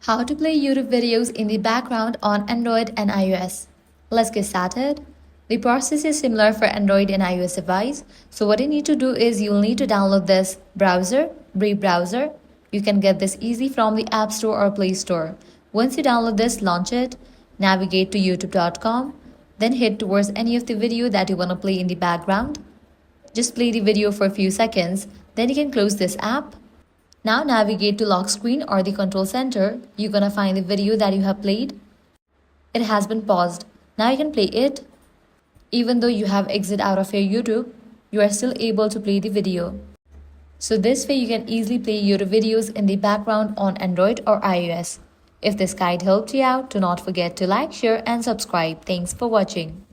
How to play YouTube videos in the background on Android and iOS. Let's get started. The process is similar for Android and iOS device. So what you need to do is you'll need to download this browser, Brave browser. You can get this easy from the App Store or Play Store. Once you download this, launch it, navigate to youtube.com, then hit towards any of the video that you want to play in the background. Just play the video for a few seconds, then you can close this app. Now navigate to lock screen or the control center. You're gonna find the video that you have played. It has been paused. Now you can play it. Even though you have exit out of your YouTube, you are still able to play the video. So this way you can easily play YouTube videos in the background on Android or iOS. If this guide helped you out, do not forget to like, share and subscribe. Thanks for watching.